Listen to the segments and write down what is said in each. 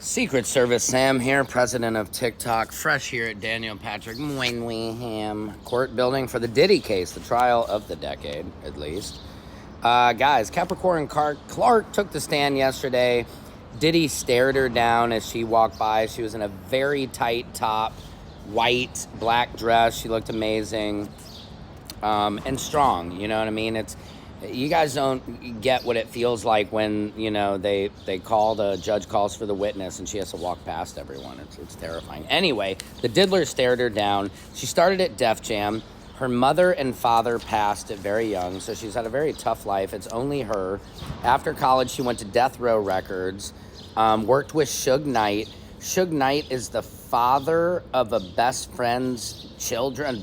Secret Service Sam here, president of TikTok, fresh here at Daniel Patrick Moynihan Court building for the Diddy case, the trial of the decade, at least. Guys, Capricorn Clark took the stand yesterday. Diddy stared her down as she walked by. She was in a very tight top, white, black dress. She looked amazing and strong, you know what I mean? You guys don't get what it feels like when, they call, the judge calls for the witness and she has to walk past everyone. It's terrifying. Anyway, the diddler stared her down. She started at Def Jam. Her mother and father passed at very young, so she's had a very tough life. It's only her. After college, she went to Death Row Records, worked with Suge Knight. Suge Knight is the father of a best friend's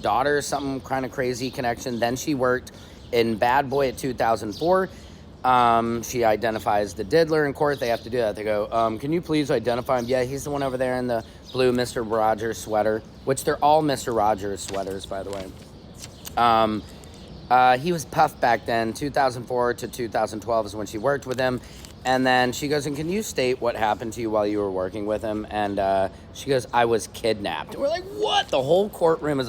daughter, some kind of crazy connection. Then she worked in Bad Boy at 2004. She identifies the diddler in court. They have to do that. They go, can you please identify him? Yeah, he's the one over there in the blue Mr. Rogers sweater, which they're all Mr. Rogers sweaters, by the way. He was Puff back then. 2004 to 2012 is when she worked with him. And then she goes, and can you state what happened to you while you were working with him? And she goes, I was kidnapped. And we're like, what? The whole courtroom is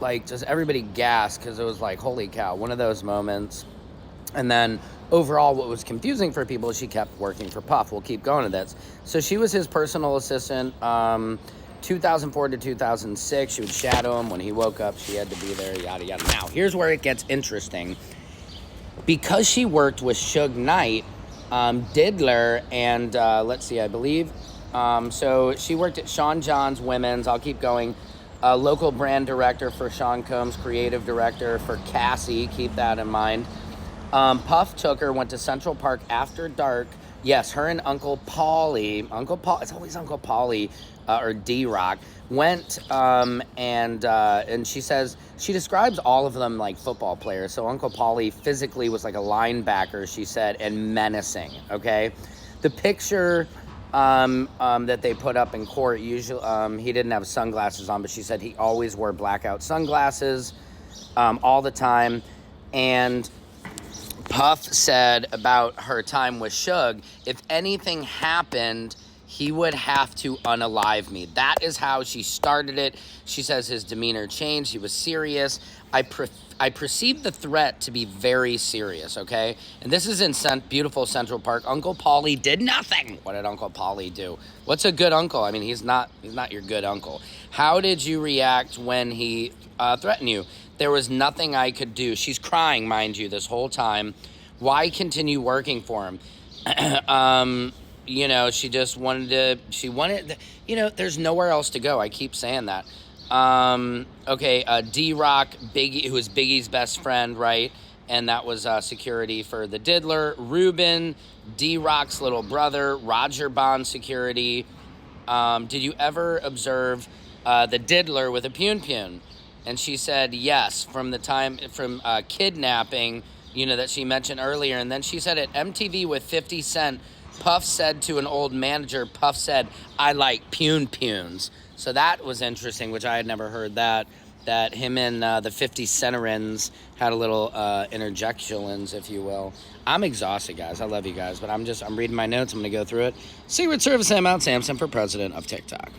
like, just everybody gasped because it was like, holy cow, one of those moments. And then overall, what was confusing for people is she kept working for Puff. We'll keep going to this. So she was his personal assistant. 2004 to 2006, she would shadow him. When he woke up, she had to be there, yada, yada. Now, here's where it gets interesting. Because she worked with Suge Knight, Diddler, and let's see, I believe. So she worked at Sean John's Women's. I'll keep going. Local brand director for Sean Combs, creative director for Cassie. Keep that in mind. Puff took her, went to Central Park after dark. Yes, her and Uncle Paulie, it's always Uncle Paulie, or D-Rock, went, and she says, she describes all of them like football players. So Uncle Paulie physically was like a linebacker, she said, and menacing, okay? The picture that they put up in court, usually, he didn't have sunglasses on, but she said he always wore blackout sunglasses all the time. And Puff said about her time with Suge, if anything happened, he would have to unalive me. That is how she started it. She says his demeanor changed. He was serious. I perceived the threat to be very serious, okay? And this is in beautiful Central Park. Uncle Paulie did nothing. What did Uncle Paulie do? What's a good uncle? I mean, he's not your good uncle. How did you react when he threatened you? There was nothing I could do. She's crying, mind you, this whole time. Why continue working for him? She just wanted there's nowhere else to go. I keep saying that. D-Rock, Biggie, who was Biggie's best friend, right? And that was security for the diddler. Ruben, D-Rock's little brother, Roger Bond security. Did you ever observe the diddler with a pun-pun? And she said yes, from kidnapping, that she mentioned earlier. And then she said at MTV with 50 Cent, Puff said to an old manager, Puff said, I like pun-puns. So that was interesting, which I had never heard that him and the 50 Centerins had a little interjections, if you will. I'm exhausted, guys. I love you guys, but I'm reading my notes. I'm going to go through it. Secret Service Sam out, Samson for president of TikTok.